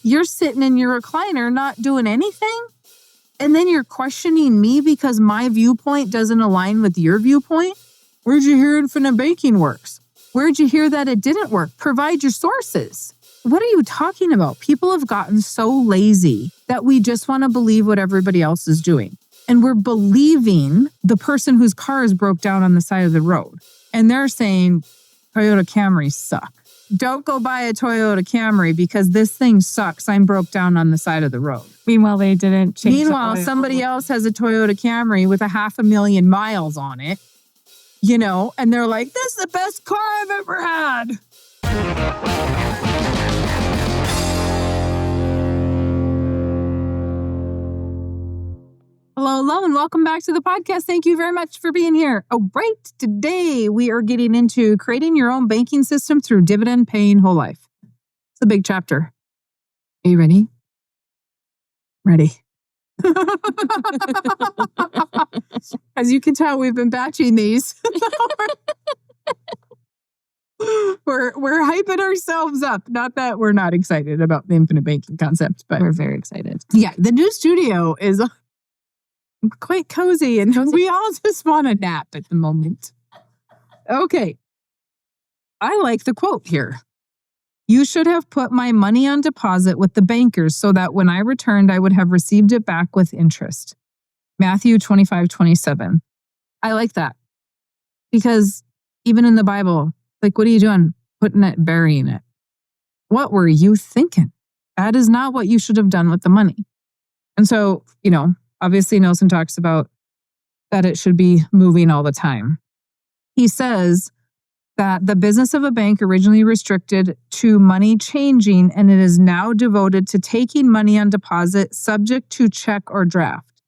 You're sitting in your recliner not doing anything, and then you're questioning me because my viewpoint doesn't align with your viewpoint? Where'd you hear infinite banking works? Where'd you hear that it didn't work? Provide your sources. What are you talking about? People have gotten so lazy that we just want to believe what everybody else is doing. And we're believing the person whose cars broke down on the side of the road. And they're saying, Toyota Camrys suck. Don't go buy a Toyota Camry because this thing sucks. I'm broke down on the side of the road. Meanwhile, they didn't change Meanwhile, somebody else has a Toyota Camry with 500,000 miles on it, and they're like, this is the best car I've ever had. Hello, and welcome back to the podcast. Thank you very much for being here. All right, today we are getting into creating your own banking system through dividend-paying whole life. It's a big chapter. Are you ready? Ready. As you can tell, we've been batching these. We're hyping ourselves up. Not that we're not excited about the infinite banking concept, but we're very excited. Yeah, the new studio is quite cozy, and we all just want a nap at the moment. Okay. I like the quote here. You should have put my money on deposit with the bankers so that when I returned, I would have received it back with interest. Matthew 25:27. I like that. Because even in the Bible, like, what are you doing? Putting it, burying it. What were you thinking? That is not what you should have done with the money. And so, obviously Nelson talks about that it should be moving all the time. He says that the business of a bank originally restricted to money changing, and it is now devoted to taking money on deposit subject to check or draft,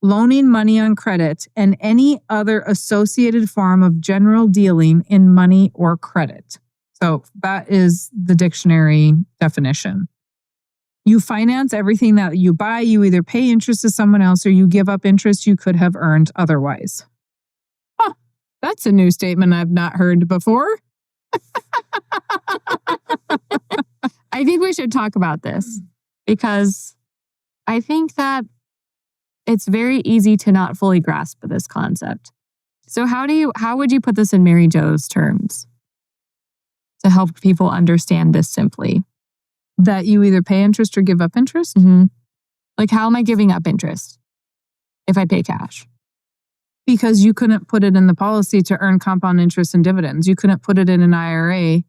loaning money on credit, and any other associated form of general dealing in money or credit. So that is the dictionary definition. You finance everything that you buy. You either pay interest to someone else or you give up interest you could have earned otherwise. Huh, that's a new statement I've not heard before. I think we should talk about this because I think that it's very easy to not fully grasp this concept. So how would you put this in Mary Jo's terms to help people understand this simply? That you either pay interest or give up interest? Mm-hmm. Like, how am I giving up interest if I pay cash? Because you couldn't put it in the policy to earn compound interest and dividends. You couldn't put it in an IRA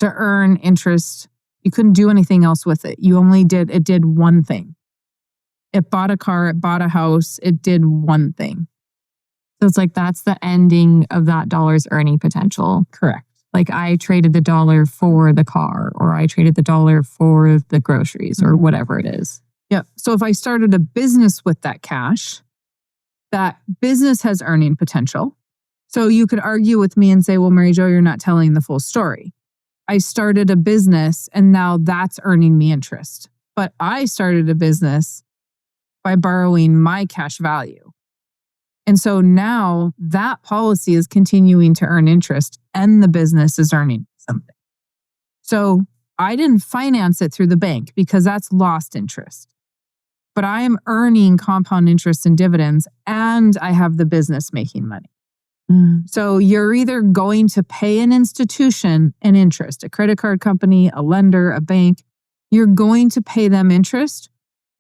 to earn interest. You couldn't do anything else with it. It did one thing. It bought a car, it bought a house, it did one thing. So it's like that's the ending of that dollar's earning potential. Correct. Like I traded the dollar for the car, or I traded the dollar for the groceries, or whatever it is. Yeah. So if I started a business with that cash, that business has earning potential. So you could argue with me and say, well, Mary Jo, you're not telling the full story. I started a business and now that's earning me interest. But I started a business by borrowing my cash value. And so now that policy is continuing to earn interest and the business is earning something. So I didn't finance it through the bank because that's lost interest. But I am earning compound interest and dividends and I have the business making money. So you're either going to pay an institution an interest, a credit card company, a lender, a bank. You're going to pay them interest,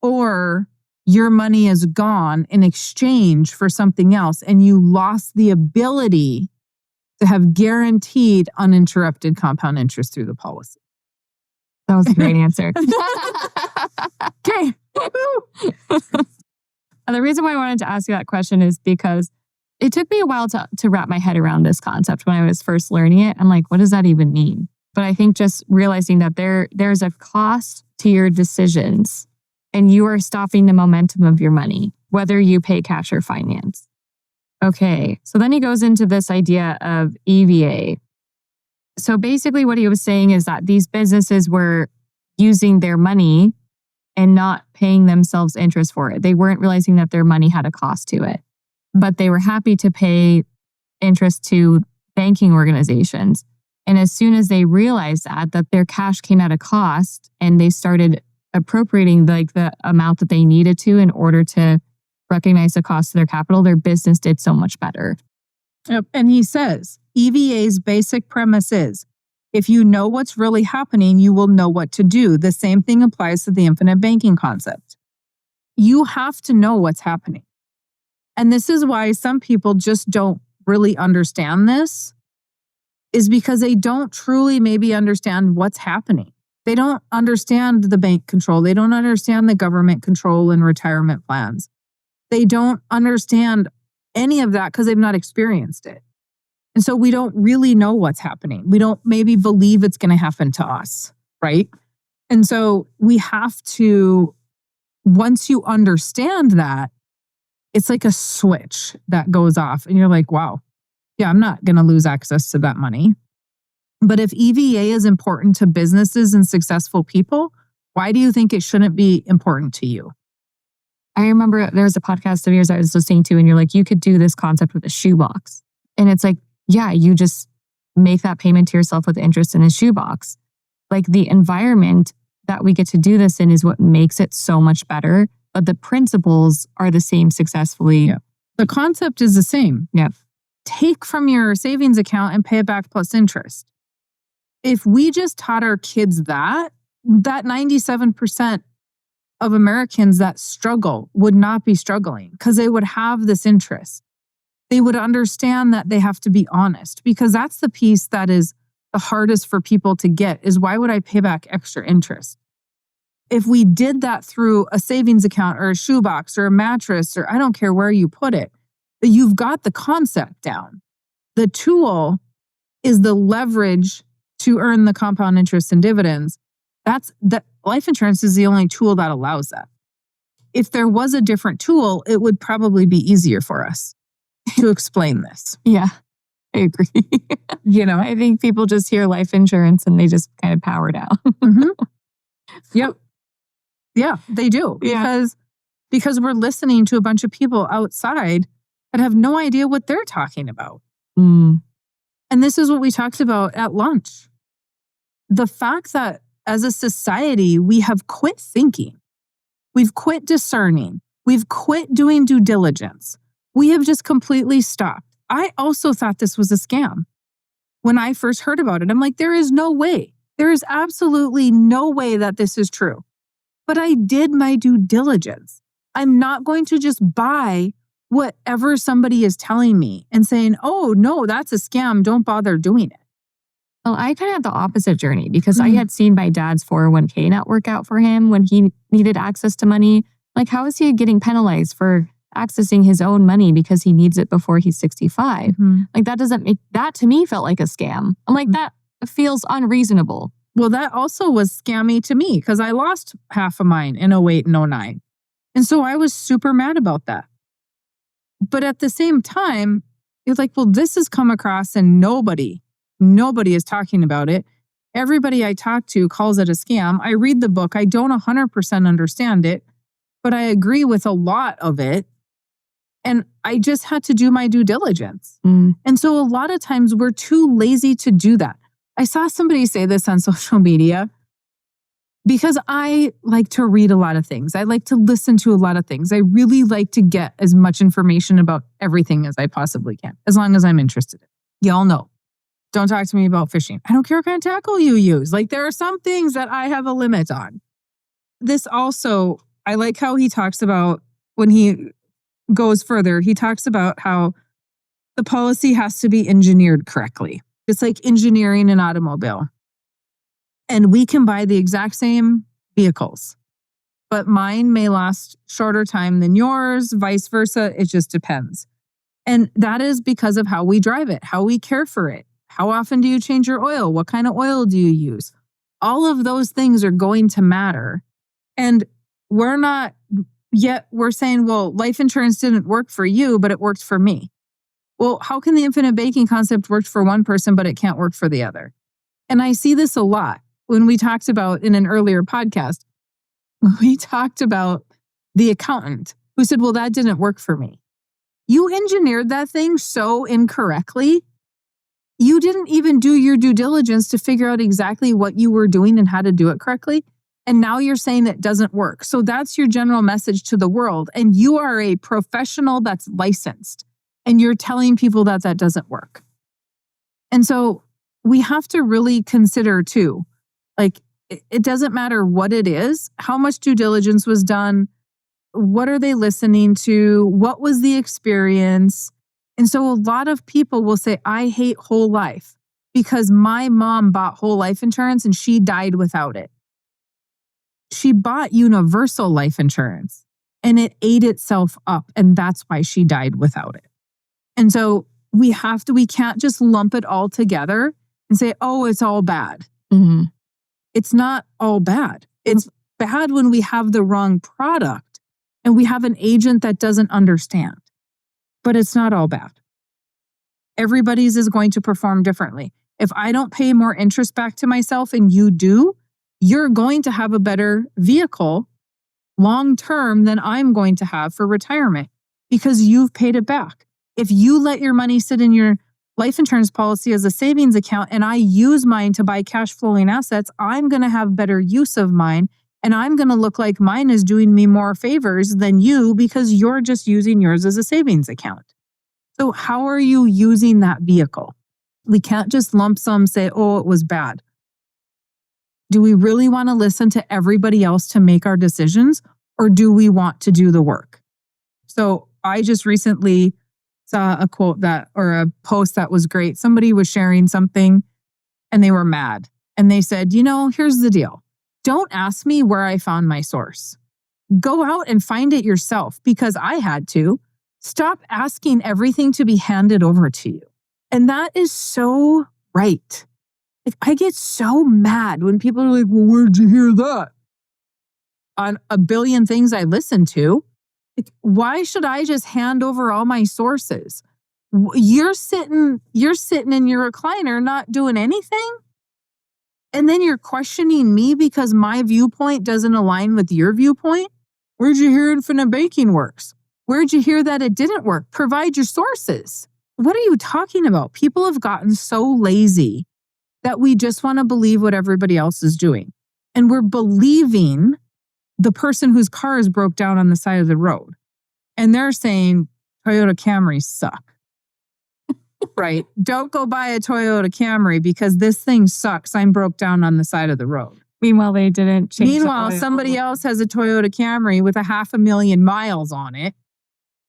or your money is gone in exchange for something else and you lost the ability to have guaranteed uninterrupted compound interest through the policy. That was a great answer. Okay. And the reason why I wanted to ask you that question is because it took me a while to wrap my head around this concept when I was first learning it. I'm like, what does that even mean? But I think just realizing that there's a cost to your decisions and you are stopping the momentum of your money, whether you pay cash or finance. Okay, so then he goes into this idea of EVA. So basically what he was saying is that these businesses were using their money and not paying themselves interest for it. They weren't realizing that their money had a cost to it, but they were happy to pay interest to banking organizations. And as soon as they realized that their cash came at a cost and they started appropriating the amount that they needed to in order to recognize the cost of their capital, their business did so much better. Yep. And he says, EVA's basic premise is, if you know what's really happening, you will know what to do. The same thing applies to the infinite banking concept. You have to know what's happening. And this is why some people just don't really understand this, is because they don't truly maybe understand what's happening. They don't understand the bank control. They don't understand the government control and retirement plans. They don't understand any of that because they've not experienced it. And so we don't really know what's happening. We don't maybe believe it's going to happen to us, right? And so we have to, once you understand that, it's like a switch that goes off and you're like, wow, yeah, I'm not going to lose access to that money. But if EVA is important to businesses and successful people, why do you think it shouldn't be important to you? I remember there was a podcast of yours I was listening to, and you're like, you could do this concept with a shoebox. And it's like, yeah, you just make that payment to yourself with interest in a shoebox. Like the environment that we get to do this in is what makes it so much better. But the principles are the same successfully. Yeah. The concept is the same. Yeah. Take from your savings account and pay it back plus interest. If we just taught our kids that 97% of Americans that struggle would not be struggling because they would have this interest. They would understand that they have to be honest, because that's the piece that is the hardest for people to get, is why would I pay back extra interest? If we did that through a savings account or a shoebox or a mattress, or I don't care where you put it, but you've got the concept down. The tool is the leverage to earn the compound interest and dividends. Life insurance is the only tool that allows that. If there was a different tool, it would probably be easier for us to explain this. Yeah, I agree. I think people just hear life insurance and they just kind of power down. Mm-hmm. Yep. Yeah, they do. Because we're listening to a bunch of people outside that have no idea what they're talking about. Mm. And this is what we talked about at lunch. The fact that as a society, we have quit thinking. We've quit discerning. We've quit doing due diligence. We have just completely stopped. I also thought this was a scam. When I first heard about it, I'm like, there is no way. There is absolutely no way that this is true. But I did my due diligence. I'm not going to just buy whatever somebody is telling me and saying, oh, no, that's a scam. Don't bother doing it. Well, I kind of had the opposite journey because I had seen my dad's 401k not work out for him when he needed access to money. Like, how is he getting penalized for accessing his own money because he needs it before he's 65? Mm-hmm. Like, that to me felt like a scam. I'm like, that feels unreasonable. Well, that also was scammy to me because I lost half of mine in 08 and 09. And so I was super mad about that. But at the same time, it's like, well, this has come across and nobody is talking about it. Everybody I talk to calls it a scam. I read the book. I don't 100% understand it, but I agree with a lot of it. And I just had to do my due diligence. Mm. And so a lot of times we're too lazy to do that. I saw somebody say this on social media because I like to read a lot of things. I like to listen to a lot of things. I really like to get as much information about everything as I possibly can, as long as I'm interested in it. Y'all know. Don't talk to me about fishing. I don't care what kind of tackle you use. Like, there are some things that I have a limit on. This also, I like how he talks about, when he goes further, he talks about how the policy has to be engineered correctly. It's like engineering an automobile. And we can buy the exact same vehicles, but mine may last shorter time than yours, vice versa. It just depends. And that is because of how we drive it, how we care for it. How often do you change your oil? What kind of oil do you use? All of those things are going to matter. And we're saying, well, life insurance didn't work for you, but it worked for me. Well, how can the infinite banking concept work for one person, but it can't work for the other? And I see this a lot when we talked about in an earlier podcast, we talked about the accountant who said, well, that didn't work for me. You engineered that thing so incorrectly You didn't even do your due diligence to figure out exactly what you were doing and how to do it correctly. And now you're saying it doesn't work. So that's your general message to the world. And you are a professional that's licensed. And you're telling people that that doesn't work. And so we have to really consider too, like, it doesn't matter what it is, how much due diligence was done, what are they listening to, what was the experience. And so a lot of people will say, I hate whole life because my mom bought whole life insurance and she died without it. She bought universal life insurance and it ate itself up, and that's why she died without it. And so we can't just lump it all together and say, oh, it's all bad. Mm-hmm. It's not all bad. It's bad when we have the wrong product and we have an agent that doesn't understand. But it's not all bad. Everybody's is going to perform differently. If I don't pay more interest back to myself and you do, you're going to have a better vehicle long term than I'm going to have for retirement because you've paid it back. If you let your money sit in your life insurance policy as a savings account and I use mine to buy cash flowing assets, I'm going to have better use of mine and I'm going to look like mine is doing me more favors than you because you're just using yours as a savings account. So how are you using that vehicle? We can't just lump sum say, oh, it was bad. Do we really want to listen to everybody else to make our decisions, or do we want to do the work? So I just recently saw a quote or a post that was great. Somebody was sharing something and they were mad. And they said, here's the deal. Don't ask me where I found my source. Go out and find it yourself because I had to. Stop asking everything to be handed over to you. And that is so right. I get so mad when people are like, well, where'd you hear that? On a billion things I listen to. Why should I just hand over all my sources? You're sitting in your recliner not doing anything? And then you're questioning me because my viewpoint doesn't align with your viewpoint? Where'd you hear infinite banking works? Where'd you hear that it didn't work? Provide your sources. What are you talking about? People have gotten so lazy that we just want to believe what everybody else is doing. And we're believing the person whose cars broke down on the side of the road. And they're saying Toyota Camrys suck. Right? Don't go buy a Toyota Camry because this thing sucks. I'm broke down on the side of the road. Meanwhile, they didn't change. Meanwhile, somebody else has a Toyota Camry with 500,000 miles on it,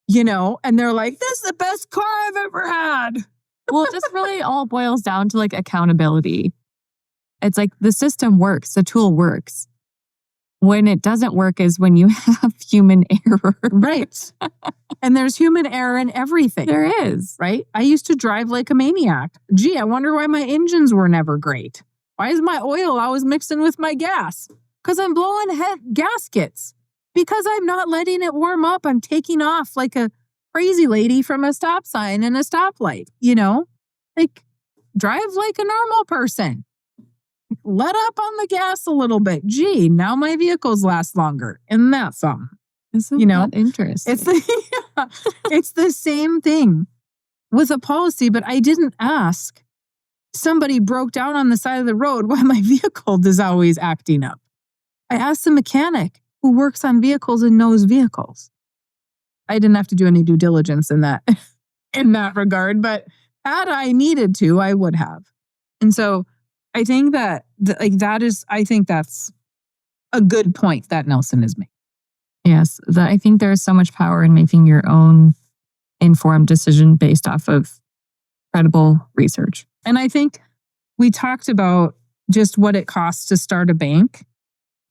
and they're like, this is the best car I've ever had. Well, it just really all boils down to like accountability. It's like the system works, the tool works. When it doesn't work is when you have human error. Right. And there's human error in everything. There is. Right? I used to drive like a maniac. Gee, I wonder why my engines were never great. Why is my oil always mixing with my gas? Because I'm blowing gaskets. Because I'm not letting it warm up. I'm taking off like a crazy lady from a stop sign and a stoplight. Like drive like a normal person. Let up on the gas a little bit. Gee, now my vehicles last longer. Isn't that something? Isn't that interesting? It's the same thing with a policy, but I didn't ask. Somebody broke down on the side of the road why my vehicle is always acting up. I asked the mechanic who works on vehicles and knows vehicles. I didn't have to do any due diligence in that regard, but had I needed to, I would have. And so I think I think that's a good point that Nelson is making. Yes, I think there's so much power in making your own informed decision based off of credible research. And I think we talked about just what it costs to start a bank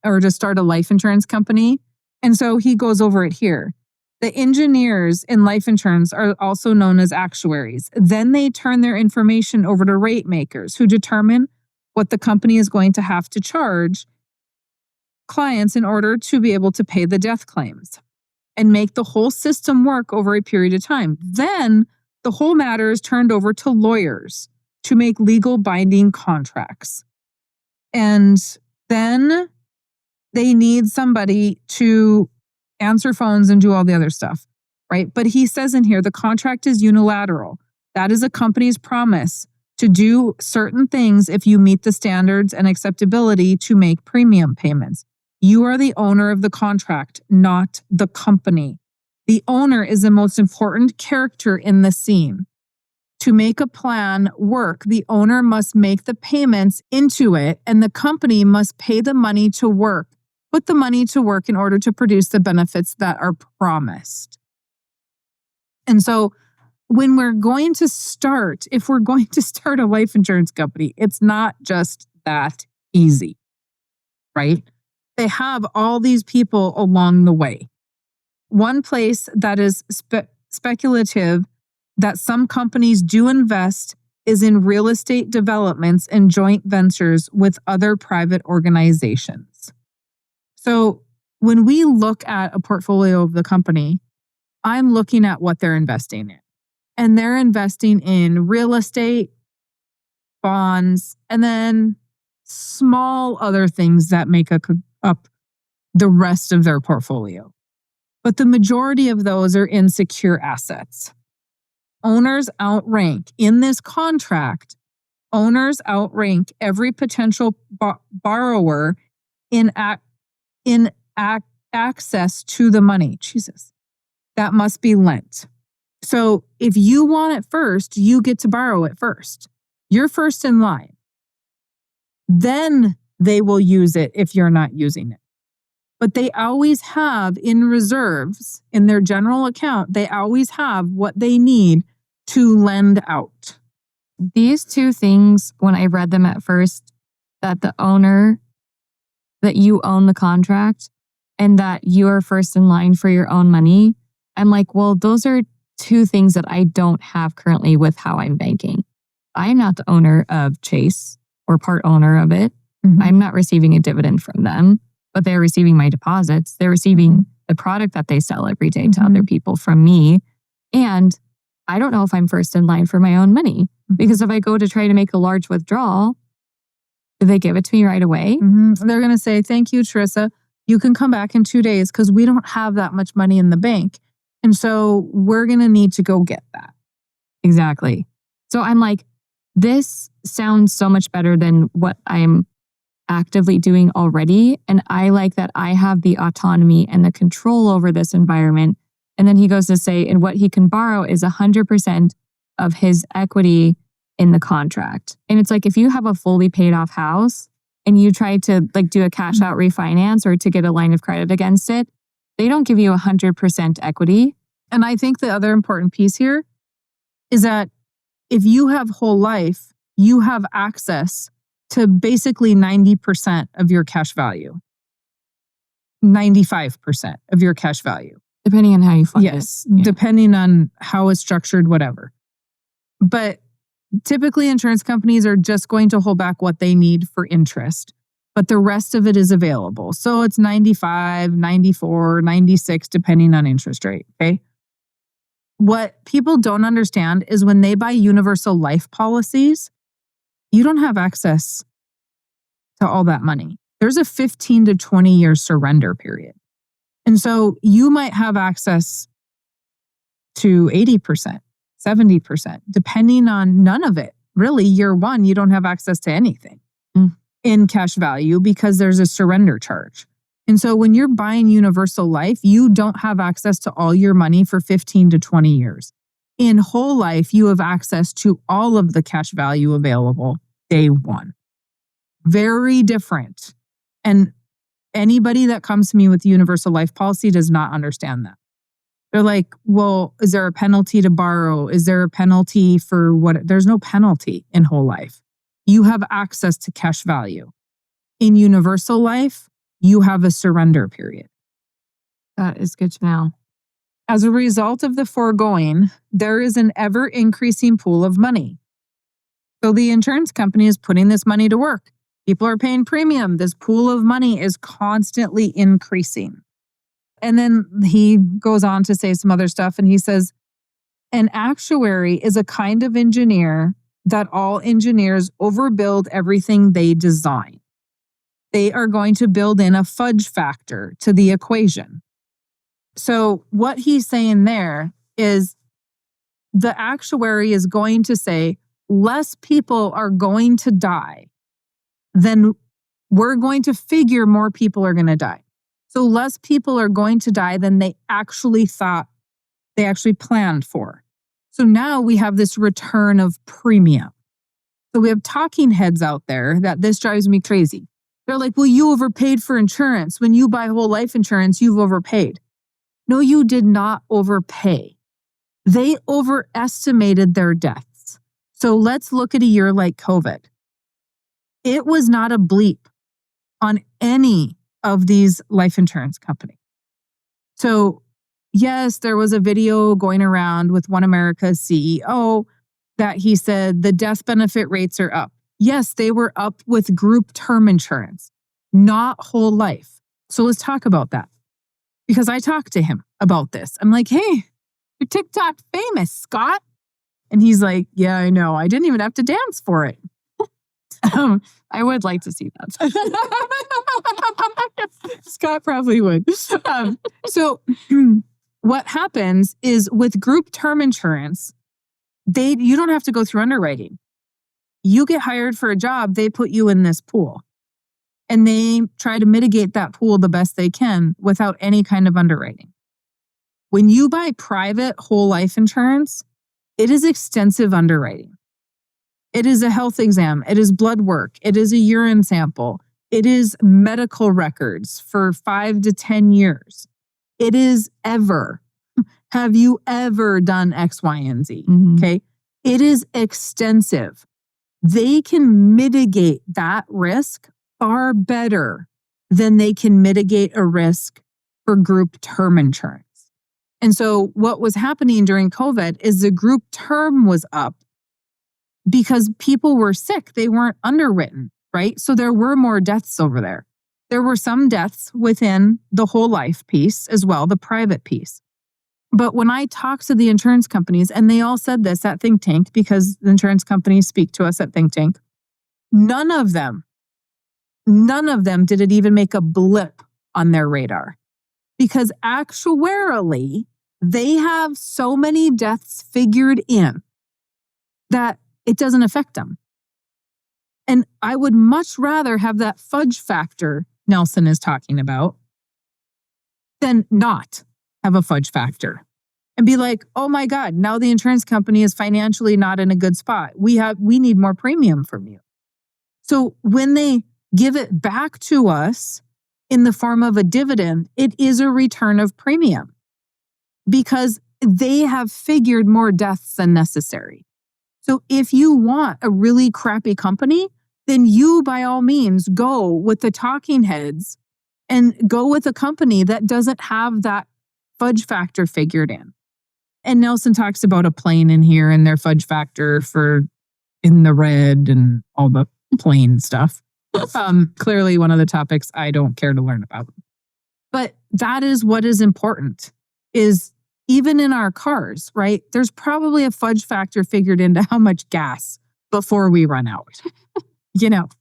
or to start a life insurance company. And so he goes over it here. The engineers in life insurance are also known as actuaries. Then they turn their information over to rate makers who determine what the company is going to have to charge clients in order to be able to pay the death claims and make the whole system work over a period of time. Then the whole matter is turned over to lawyers to make legal binding contracts. And then they need somebody to answer phones and do all the other stuff, right? But he says in here, the contract is unilateral. That is a company's promise to do certain things if you meet the standards and acceptability to make premium payments. You are the owner of the contract, not the company. The owner is the most important character in the scene. To make a plan work, the owner must make the payments into it, and the company must pay the money to work, put the money to work in order to produce the benefits that are promised. And so when we're going to start, if we're going to start a life insurance company, it's not just that easy, right? They have all these people along the way. One place that is speculative that some companies do invest is in real estate developments and joint ventures with other private organizations. So when we look at a portfolio of the company, I'm looking at what they're investing in. And they're investing in real estate, bonds, and then small other things that make up the rest of their portfolio. But the majority of those are in secure assets. Owners outrank in this contract, owners outrank every potential borrower in access to the money. Jesus, that must be lent. So if you want it first, you get to borrow it first. You're first in line. Then they will use it if you're not using it. But they always have in reserves, in their general account, they always have what they need to lend out. These two things, when I read them at first, that the owner, that you own the contract and that you are first in line for your own money, I'm like, well, those are two things that I don't have currently with how I'm banking. I am not the owner of Chase or part owner of it. Mm-hmm. I'm not receiving a dividend from them, but they're receiving my deposits. They're receiving the product that they sell every day to other people from me. And I don't know if I'm first in line for my own money, because if I go to try to make a large withdrawal, do they give it to me right away? They're going to say, thank you, Tarisa. You can come back in 2 days because we don't have that much money in the bank. And so we're going to need to go get that. Exactly. So I'm like, this sounds so much better than what I'm actively doing already. And I like that I have the autonomy and the control over this environment. And then he goes to say, and what he can borrow is 100% of his equity in the contract. And it's like, if you have a fully paid off house and you try to like do a cash out refinance or to get a line of credit against it, they don't give you 100% equity. And I think the other important piece here is that if you have whole life, you have access to basically 90% of your cash value, 95% of your cash value. Depending on how you fund it. Yes, depending on how it's structured, whatever. But typically insurance companies are just going to hold back what they need for interest, but the rest of it is available. So it's 95, 94, 96, depending on interest rate, okay? What people don't understand is when they buy universal life policies, you don't have access to all that money. There's a 15 to 20 year surrender period. And so you might have access to 80%, 70%, depending on none of it. Really, year one, you don't have access to anything in cash value because there's a surrender charge. And so when you're buying universal life, you don't have access to all your money for 15 to 20 years. In whole life, you have access to all of the cash value available day one. Very different. And anybody that comes to me with the universal life policy does not understand that. They're like, well, is there a penalty to borrow? Is there a penalty for what? There's no penalty in whole life. You have access to cash value. In universal life, you have a surrender period. That is good to know. As a result of the foregoing, there is an ever-increasing pool of money. So the insurance company is putting this money to work. People are paying premium. This pool of money is constantly increasing. And then he goes on to say some other stuff, and he says, an actuary is a kind of engineer that all engineers overbuild everything they design. They are going to build in a fudge factor to the equation. So what he's saying there is the actuary is going to say, less people are going to die, then we're going to figure more people are going to die. So less people are going to die than they actually thought, they actually planned for. So now we have this return of premium. So we have talking heads out there that this drives me crazy. They're like, well, you overpaid for insurance. When you buy whole life insurance, you've overpaid. No, you did not overpay. They overestimated their deaths. So let's look at a year like COVID. It was not a bleep on any of these life insurance companies. So yes, there was a video going around with One America's CEO that he said the death benefit rates are up. Yes, they were up with group term insurance, not whole life. So let's talk about that. Because I talked to him about this. I'm like, hey, you're TikTok famous, Scott. And he's like, yeah, I know. I didn't even have to dance for it. I would like to see that. Scott probably would. So what happens is with group term insurance, you don't have to go through underwriting. You get hired for a job, they put you in this pool. And they try to mitigate that pool the best they can without any kind of underwriting. When you buy private whole life insurance, it is extensive underwriting. It is a health exam. It is blood work. It is a urine sample. It is medical records for 5 to 10 years. It is ever. Have you ever done X, Y, and Z? Mm-hmm. Okay. It is extensive. They can mitigate that risk far better than they can mitigate a risk for group term insurance. And so what was happening during COVID is the group term was up because people were sick. They weren't underwritten, right? So there were more deaths over there. There were some deaths within the whole life piece as well, the private piece. But when I talked to the insurance companies, and they all said this at Think Tank, because the insurance companies speak to us at Think Tank, none of them did it even make a blip on their radar. Because actuarially, they have so many deaths figured in that it doesn't affect them. And I would much rather have that fudge factor Nelson is talking about than not have a fudge factor and be like, oh my God, now the insurance company is financially not in a good spot. We need more premium from you. So when they give it back to us in the form of a dividend, it is a return of premium because they have figured more deaths than necessary. So if you want a really crappy company, then you by all means go with the talking heads and go with a company that doesn't have that fudge factor figured in. And Nelson talks about a plane in here and their fudge factor for in the red and all the plane stuff. Clearly one of the topics I don't care to learn about. But that is what is important, is even in our cars, right? There's probably a fudge factor figured into how much gas before we run out.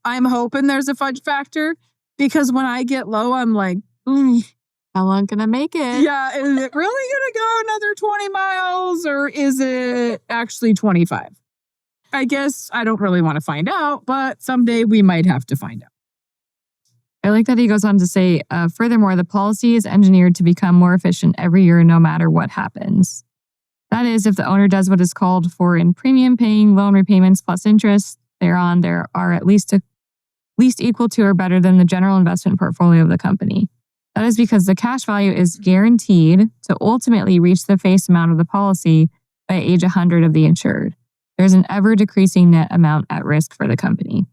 I'm hoping there's a fudge factor because when I get low, I'm like, how long can I make it? Yeah, is it really going to go another 20 miles or is it actually 25? I guess I don't really want to find out, but someday we might have to find out. I like that he goes on to say, furthermore, the policy is engineered to become more efficient every year, no matter what happens. That is, if the owner does what is called for in premium paying loan repayments plus interest thereon, there are at least equal to or better than the general investment portfolio of the company. That is because the cash value is guaranteed to ultimately reach the face amount of the policy by age 100 of the insured. There's an ever-decreasing net amount at risk for the company.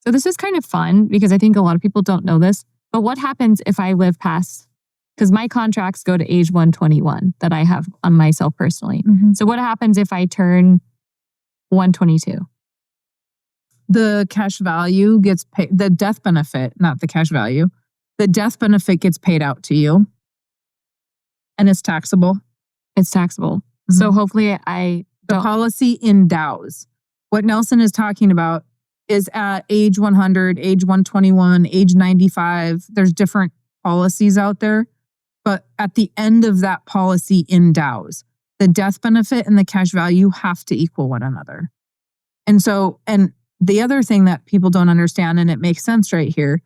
So this is kind of fun because I think a lot of people don't know this. But what happens if I live past, because my contracts go to age 121 that I have on myself personally. Mm-hmm. So what happens if I turn 122? The cash value gets paid, the death benefit, not the cash value. The death benefit gets paid out to you. And it's taxable. It's taxable. Mm-hmm. So hopefully the policy endows. What Nelson is talking about is at age 100, age 121, age 95. There's different policies out there. But at the end of that policy endows. The death benefit and the cash value have to equal one another. And so, and the other thing that people don't understand, and it makes sense right here,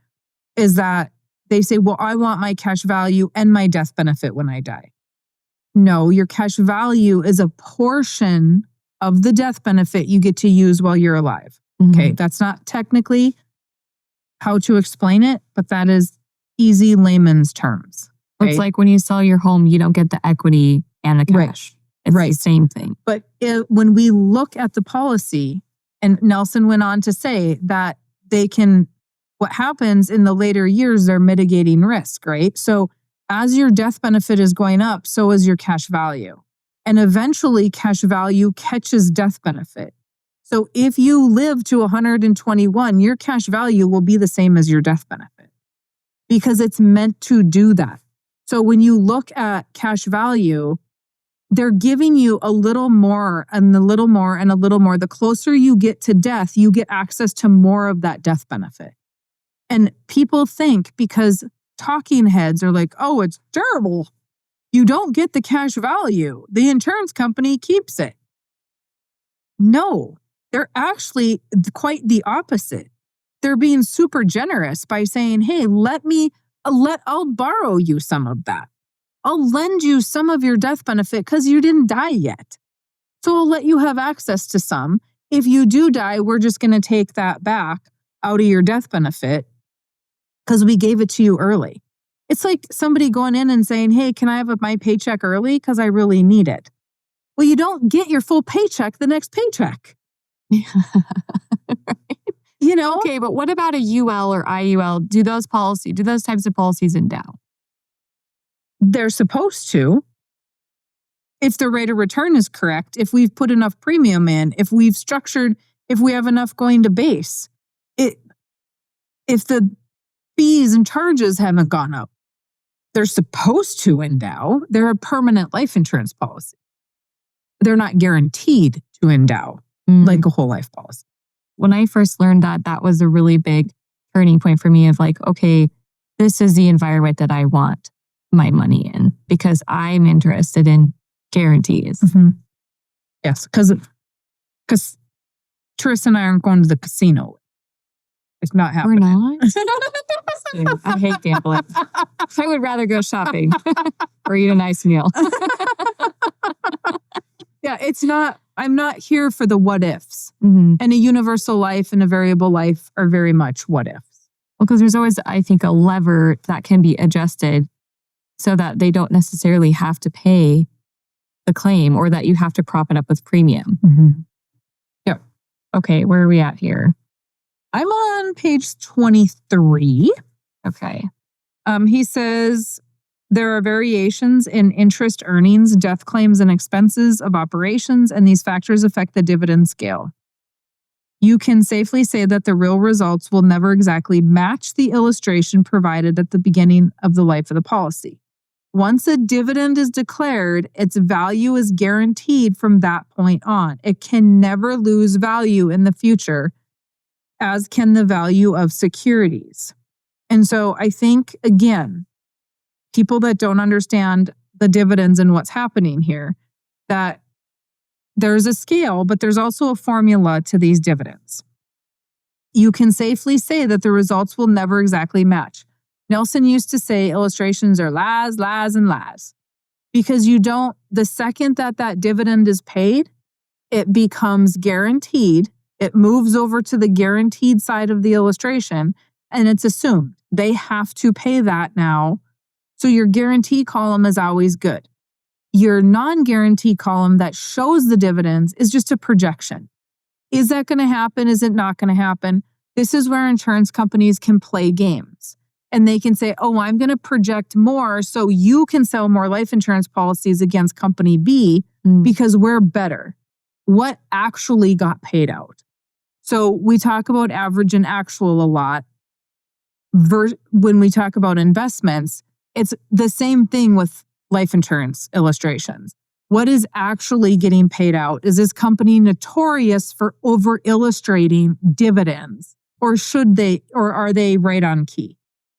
is that they say, well, I want my cash value and my death benefit when I die. No, your cash value is a portion of the death benefit you get to use while you're alive. Okay, that's not technically how to explain it, but that is easy layman's terms. Right? It's like when you sell your home, you don't get the equity and the cash. It's the same thing. But when we look at the policy, and Nelson went on to say that what happens in the later years, they're mitigating risk, right? So as your death benefit is going up, so is your cash value. And eventually cash value catches death benefit. So if you live to 121, your cash value will be the same as your death benefit because it's meant to do that. So when you look at cash value, they're giving you a little more and a little more and a little more. The closer you get to death, you get access to more of that death benefit. And people think because talking heads are like, oh, it's terrible. You don't get the cash value. The insurance company keeps it. No, they're actually quite the opposite. They're being super generous by saying, hey, I'll borrow you some of that. I'll lend you some of your death benefit because you didn't die yet. So I'll let you have access to some. If you do die, we're just going to take that back out of your death benefit because we gave it to you early. It's like somebody going in and saying, hey, can I have my paycheck early because I really need it? Well, you don't get your full paycheck the next paycheck. You know? Okay, but what about a UL or IUL? Do those types of policies endow? They're supposed to. If the rate of return is correct, if we've put enough premium in, if we have enough going to base, if the fees and charges haven't gone up, they're supposed to endow. They're a permanent life insurance policy. They're not guaranteed to endow like a whole life policy. When I first learned that was a really big turning point for me of like, okay, this is the environment that I want my money in because I'm interested in guarantees. Mm-hmm. Yes, because Tarisa and I aren't going to the casino. It's not happening. We're not? I hate gambling. I would rather go shopping or eat a nice meal. Yeah, it's not. I'm not here for the what ifs. Mm-hmm. And a universal life and a variable life are very much what ifs. Well, because there's always, I think, a lever that can be adjusted so that they don't necessarily have to pay the claim or that you have to prop it up with premium. Mm-hmm. Yep. Okay, where are we at here? I'm on page 23. Okay. He says there are variations in interest earnings, death claims, and expenses of operations, and these factors affect the dividend scale. You can safely say that the real results will never exactly match the illustration provided at the beginning of the life of the policy. Once a dividend is declared, its value is guaranteed from that point on. It can never lose value in the future, as can the value of securities. And so I think, again, people that don't understand the dividends and what's happening here, that there's a scale, but there's also a formula to these dividends. You can safely say that the results will never exactly match. Nelson used to say illustrations are las, and las. Because the second that dividend is paid, it becomes guaranteed. It moves over to the guaranteed side of the illustration, and it's assumed they have to pay that now. So your guarantee column is always good. Your non-guarantee column that shows the dividends is just a projection. Is that going to happen? Is it not going to happen? This is where insurance companies can play games. And they can say, oh, I'm going to project more so you can sell more life insurance policies against company B because we're better. What actually got paid out? So we talk about average and actual a lot. When we talk about investments, it's the same thing with life insurance illustrations. What is actually getting paid out? Is this company notorious for over illustrating dividends? Or are they right on key?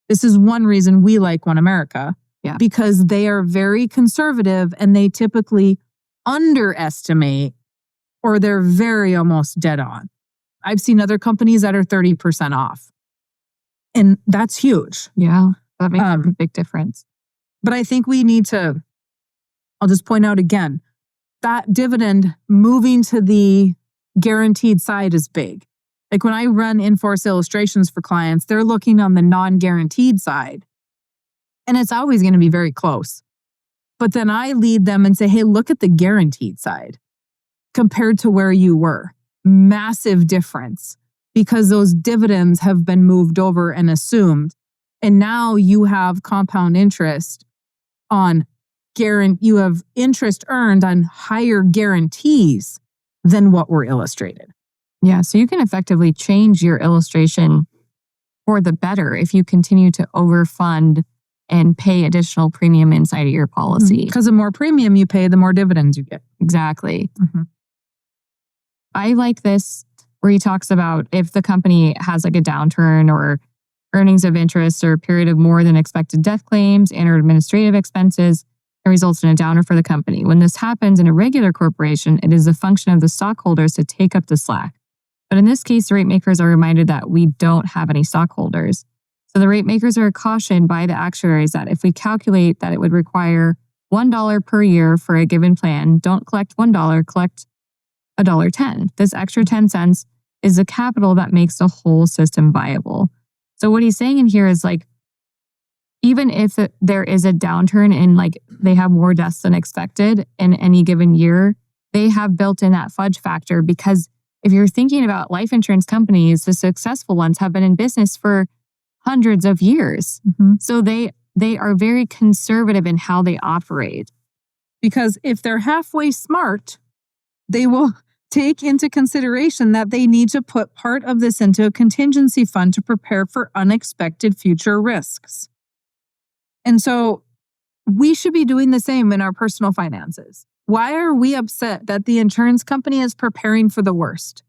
This is one reason we like One America, because they are very conservative and they typically underestimate or they're very almost dead on. I've seen other companies that are 30% off. And that's huge. Yeah, that makes a big difference. But I think we need to, I'll just point out again, that dividend moving to the guaranteed side is big. Like when I run in-force illustrations for clients, they're looking on the non-guaranteed side. And it's always going to be very close. But then I lead them and say, hey, look at the guaranteed side compared to where you were. Massive difference because those dividends have been moved over and assumed. And now you have compound interest on you have interest earned on higher guarantees than what were illustrated. Yeah, so you can effectively change your illustration for the better if you continue to overfund and pay additional premium inside of your policy. Because the more premium you pay, the more dividends you get. Exactly. I like this where he talks about if the company has like a downturn or earnings of interest or a period of more than expected death claims and or administrative expenses, it results in a downer for the company. When this happens in a regular corporation, it is a function of the stockholders to take up the slack. But in this case, the rate makers are reminded that we don't have any stockholders. So the rate makers are cautioned by the actuaries that if we calculate that it would require $1 per year for a given plan, don't collect $1, collect $1.10. This extra 10 cents is the capital that makes the whole system viable. So what he's saying in here is like, even if there is a downturn and like they have more deaths than expected in any given year, they have built in that fudge factor because if you're thinking about life insurance companies, the successful ones have been in business for hundreds of years. So they are very conservative in how they operate. Because if they're halfway smart, they will take into consideration that they need to put part of this into a contingency fund to prepare for unexpected future risks. And so we should be doing the same in our personal finances. Why are we upset that the insurance company is preparing for the worst?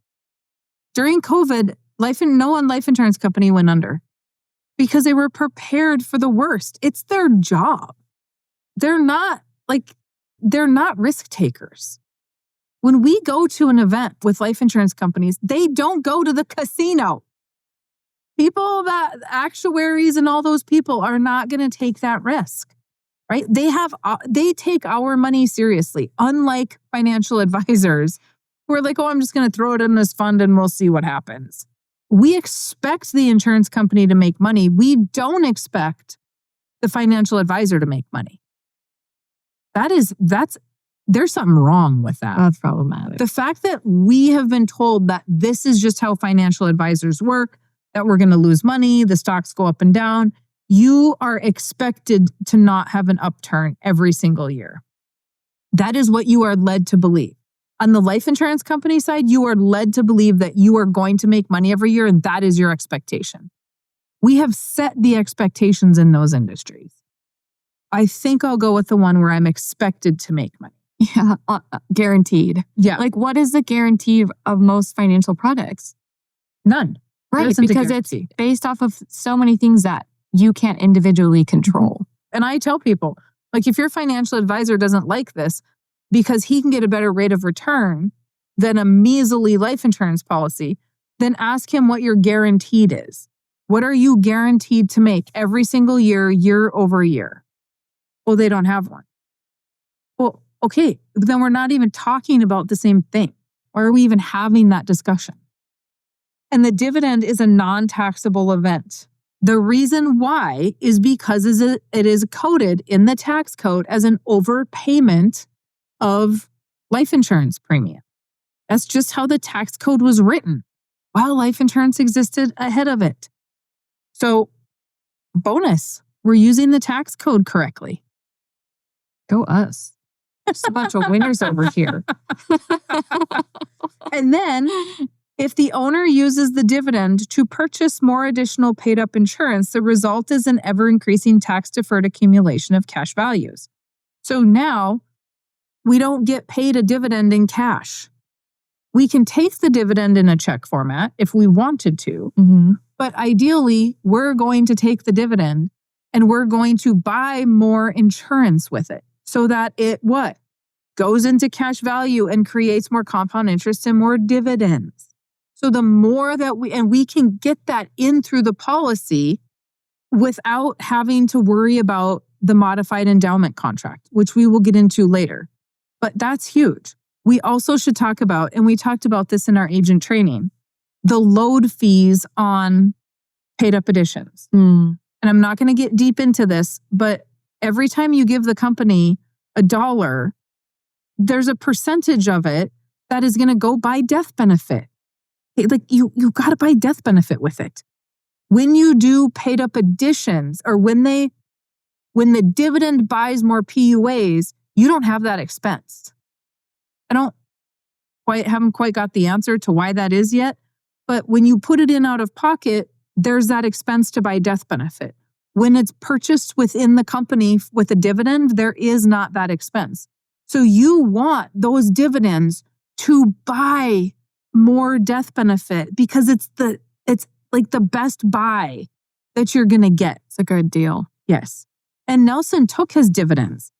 During COVID, no one life insurance company went under because they were prepared for the worst. It's their job. They're not risk takers. When we go to an event with life insurance companies, they don't go to the casino. Actuaries and all those people are not going to take that risk, right? They take our money seriously, unlike financial advisors who are like, oh, I'm just going to throw it in this fund and we'll see what happens. We expect the insurance company to make money. We don't expect the financial advisor to make money. There's something wrong with that. That's problematic. The fact that we have been told that this is just how financial advisors work, that we're going to lose money, the stocks go up and down, you are expected to not have an upturn every single year. That is what you are led to believe. On the life insurance company side, you are led to believe that you are going to make money every year, and that is your expectation. We have set the expectations in those industries. I think I'll go with the one where I'm expected to make money. Yeah, guaranteed. Yeah. Like what is the guarantee of most financial products? None. Right, because it's based off of so many things that you can't individually control. And I tell people, like if your financial advisor doesn't like this because he can get a better rate of return than a measly life insurance policy, then ask him what your guaranteed is. What are you guaranteed to make every single year, year over year? Well, they don't have one. Well, okay, then we're not even talking about the same thing. Why are we even having that discussion? And the dividend is a non-taxable event. The reason why is because it is coded in the tax code as an overpayment of life insurance premium. That's just how the tax code was written, while life insurance existed ahead of it. So, bonus, we're using the tax code correctly. Go us. Just a bunch of winners over here. And then, if the owner uses the dividend to purchase more additional paid-up insurance, the result is an ever-increasing tax-deferred accumulation of cash values. So now, we don't get paid a dividend in cash. We can take the dividend in a check format if we wanted to, but ideally, we're going to take the dividend and we're going to buy more insurance with it so that it goes into cash value and creates more compound interest and more dividends. So the more that we can get that in through the policy without having to worry about the modified endowment contract, which we will get into later. But that's huge. We also should talk about, and we talked about this in our agent training, the load fees on paid up additions. And I'm not going to get deep into this, but every time you give the company $1, there's a percentage of it that is going to go buy death benefit. Like you got to buy death benefit with it. When you do paid up additions, or when the dividend buys more PUAs, you don't have that expense. I haven't quite got the answer to why that is yet, but when you put it in out of pocket, there's that expense to buy death benefit. When it's purchased within the company with a dividend, there is not that expense. So you want those dividends to buy more death benefit because it's like the best buy that you're going to get. It's a good deal. Yes. And Nelson took his dividends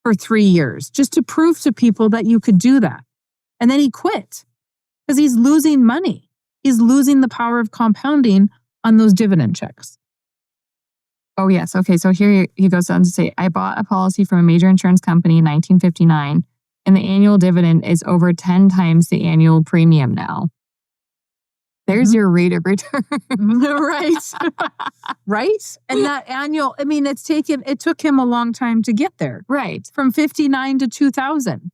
for 3 years just to prove to people that you could do that. And then he quit because he's losing money. He's losing the power of compounding on those dividend checks. Oh, yes. Okay. So here he goes on to say, I bought a policy from a major insurance company in 1959, and the annual dividend is over 10 times the annual premium now. There's your rate of return. Right. Right? And that annual, I mean, it took him a long time to get there. Right. From 59 to 2000.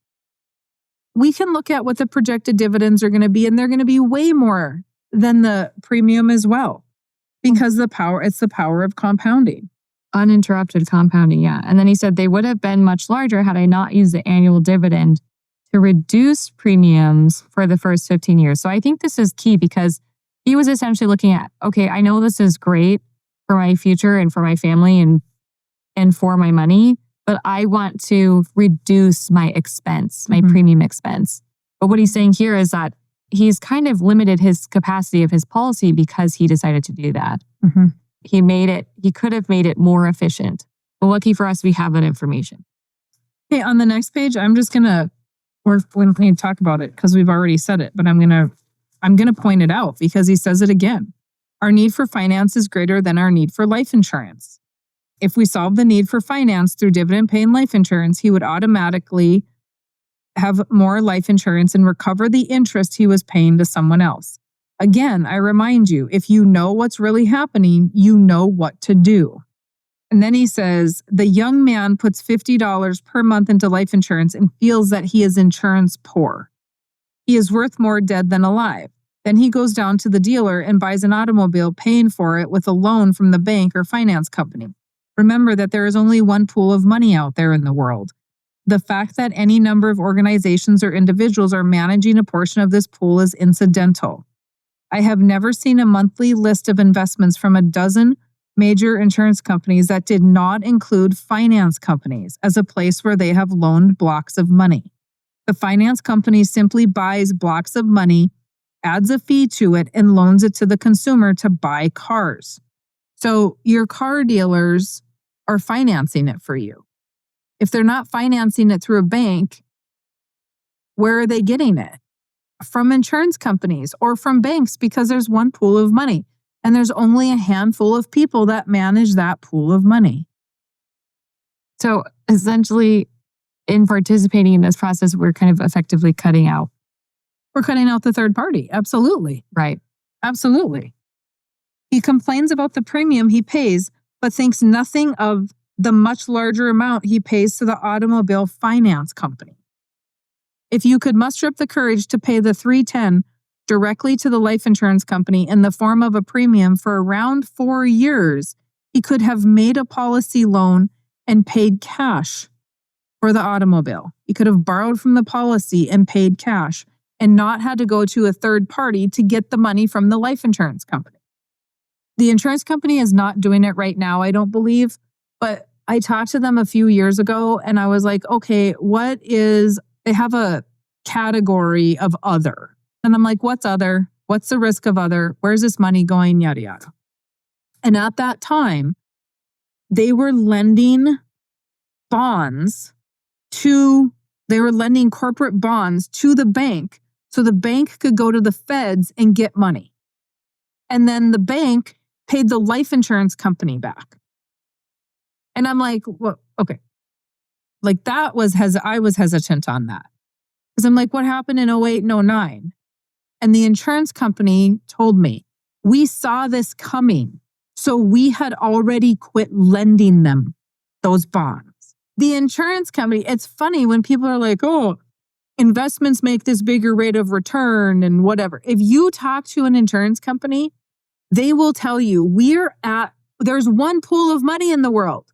We can look at what the projected dividends are going to be, and they're going to be way more than the premium as well. Because it's the power of compounding. Uninterrupted compounding, yeah. And then he said they would have been much larger had I not used the annual dividend to reduce premiums for the first 15 years. So I think this is key because he was essentially looking at, okay, I know this is great for my future and for my family and for my money, but I want to reduce my expense, my premium expense. But what he's saying here is that he's kind of limited his capacity of his policy because he decided to do that. He could have made it more efficient. But lucky for us, we have that information. Okay, on the next page, we're going to talk about it because we've already said it, but I'm going to point it out because he says it again. Our need for finance is greater than our need for life insurance. If we solve the need for finance through dividend-paying life insurance, he would automatically have more life insurance and recover the interest he was paying to someone else. Again, I remind you, if you know what's really happening, you know what to do. And then he says, the young man puts $50 per month into life insurance and feels that he is insurance poor. He is worth more dead than alive. Then he goes down to the dealer and buys an automobile, paying for it with a loan from the bank or finance company. Remember that there is only one pool of money out there in the world. The fact that any number of organizations or individuals are managing a portion of this pool is incidental. I have never seen a monthly list of investments from a dozen major insurance companies that did not include finance companies as a place where they have loaned blocks of money. The finance company simply buys blocks of money, adds a fee to it, and loans it to the consumer to buy cars. So your car dealers are financing it for you. If they're not financing it through a bank, where are they getting it? From insurance companies or from banks, because there's one pool of money and there's only a handful of people that manage that pool of money. So essentially, in participating in this process, we're kind of effectively cutting out. We're cutting out the third party. Absolutely. Right. Absolutely. He complains about the premium he pays, but thinks nothing of the much larger amount he pays to the automobile finance company. If you could muster up the courage to pay the $310 directly to the life insurance company in the form of a premium for around 4 years, he could have made a policy loan and paid cash for the automobile. He could have borrowed from the policy and paid cash and not had to go to a third party to get the money from the life insurance company. The insurance company is not doing it right now, I don't believe, but I talked to them a few years ago and I was like, okay, they have a category of other. And I'm like, what's other? What's the risk of other? Where's this money going? Yada, yada. And at that time, they were lending corporate bonds to the bank so the bank could go to the feds and get money. And then the bank paid the life insurance company back. And I'm like, well, okay. Like I was hesitant on that. Because I'm like, what happened in 08 and 09? And the insurance company told me, we saw this coming. So we had already quit lending them those bonds. The insurance company, it's funny when people are like, oh, investments make this bigger rate of return and whatever. If you talk to an insurance company, they will tell you there's one pool of money in the world.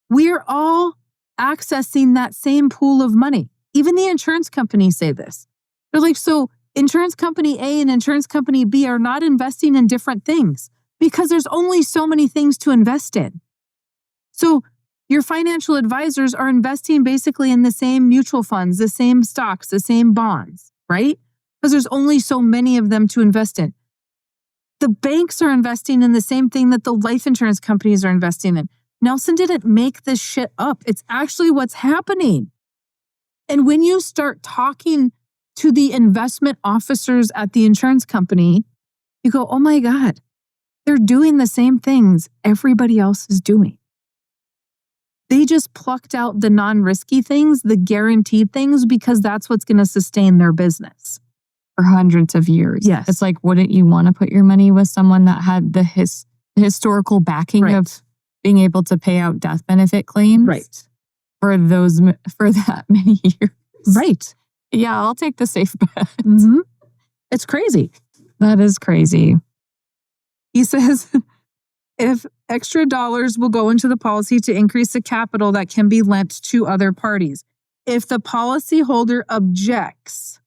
We're all accessing that same pool of money. Even the insurance companies say this. They're like, so insurance company A and insurance company B are not investing in different things because there's only so many things to invest in. So your financial advisors are investing basically in the same mutual funds, the same stocks, the same bonds, right? Because there's only so many of them to invest in. The banks are investing in the same thing that the life insurance companies are investing in. Nelson didn't make this shit up. It's actually what's happening. And when you start talking to the investment officers at the insurance company, you go, oh my God, they're doing the same things everybody else is doing. They just plucked out the non-risky things, the guaranteed things, because that's what's going to sustain their business. For hundreds of years. Yes. It's like, wouldn't you want to put your money with someone that had the historical backing Right. of being able to pay out death benefit claims? Right. For that many years. Right. Yeah, I'll take the safe bet. Mm-hmm. It's crazy. That is crazy. He says, if extra dollars will go into the policy to increase the capital that can be lent to other parties. If the policyholder objects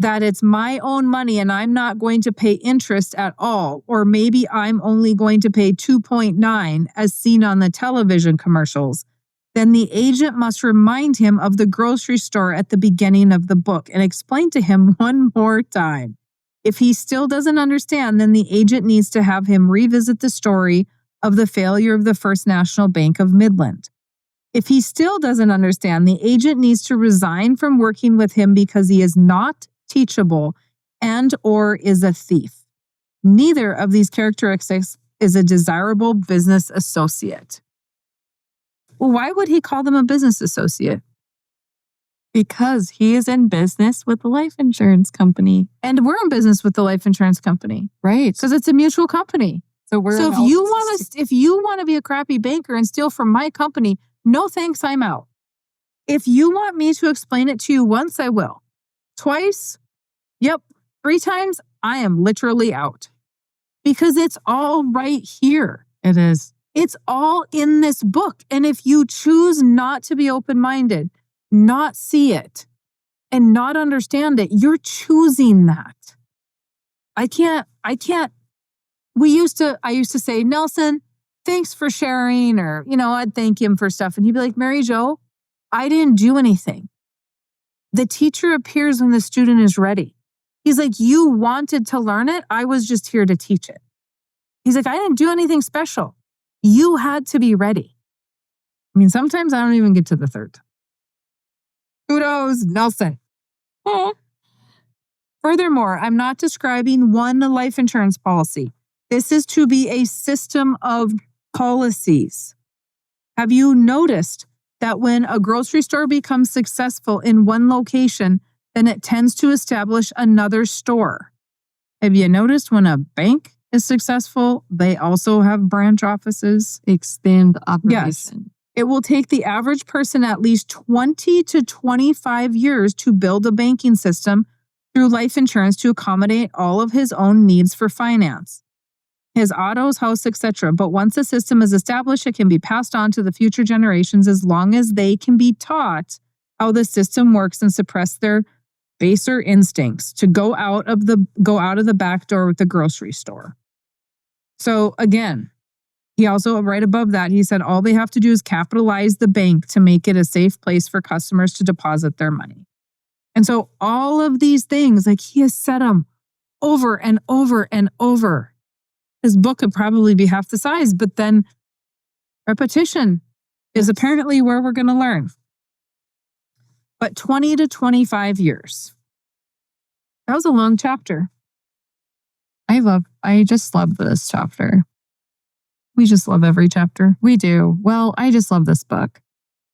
that it's my own money and I'm not going to pay interest at all, or maybe I'm only going to pay 2.9 as seen on the television commercials, then the agent must remind him of the grocery store at the beginning of the book and explain to him one more time. If he still doesn't understand, then the agent needs to have him revisit the story of the failure of the First National Bank of Midland. If he still doesn't understand, the agent needs to resign from working with him because he is not teachable and or is a thief. Neither of these characteristics is a desirable business associate. Well, why would he call them a business associate? Because he is in business with the life insurance company. And we're in business with the life insurance company. Right. Because it's a mutual company. So if you want to be a crappy banker and steal from my company, no thanks, I'm out. If you want me to explain it to you once, I will. Twice? Yep. 3 times? I am literally out. Because it's all right here. It is. It's all in this book. And if you choose not to be open-minded, not see it, and not understand it, you're choosing that. I used to say, Nelson, thanks for sharing, or, I'd thank him for stuff. And he'd be like, Mary Jo, I didn't do anything. The teacher appears when the student is ready. He's like, you wanted to learn it. I was just here to teach it. He's like, I didn't do anything special. You had to be ready. I mean, sometimes I don't even get to the third. Kudos, Nelson. Furthermore, I'm not describing one life insurance policy. This is to be a system of policies. Have you noticed that when a grocery store becomes successful in one location, then it tends to establish another store? Have you noticed when a bank is successful, they also have branch offices? Expand operation. Yes. It will take the average person at least 20 to 25 years to build a banking system through life insurance to accommodate all of his own needs for finance, his autos, house, etc. But once the system is established, it can be passed on to the future generations as long as they can be taught how the system works and suppress their baser instincts to go out of the back door with the grocery store. So again, he also, right above that, he said all they have to do is capitalize the bank to make it a safe place for customers to deposit their money. And so all of these things, like he has said them over and over and over. His book could probably be half the size, but then repetition is apparently where we're going to learn. But 20 to 25 years. That was a long chapter. I just love this chapter. We just love every chapter. We do. Well, I just love this book.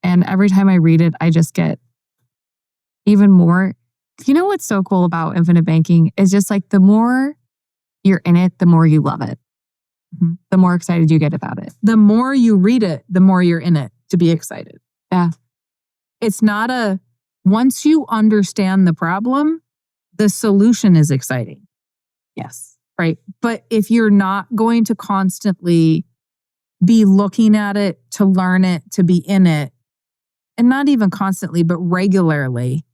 And every time I read it, I just get even more. You know what's so cool about infinite banking is just like the more you're in it, the more you love it. Mhm. The more excited you get about it. The more you read it, the more you're in it to be excited. Yeah. It's not once you understand the problem, the solution is exciting. Yes. Right. But if you're not going to constantly be looking at it, to learn it, to be in it, and not even constantly, but regularly,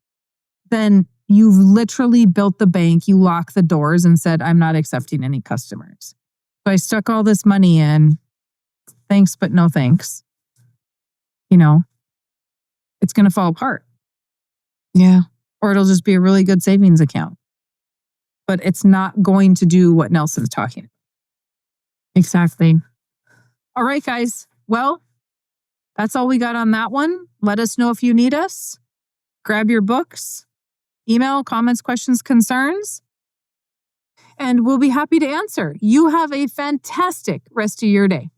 then you've literally built the bank, you lock the doors and said, I'm not accepting any customers. So I stuck all this money in. Thanks, but no thanks. It's going to fall apart. Yeah. Or it'll just be a really good savings account. But it's not going to do what Nelson's talking about. Exactly. All right, guys. Well, that's all we got on that one. Let us know if you need us. Grab your books, email, comments, questions, concerns, and we'll be happy to answer. You have a fantastic rest of your day.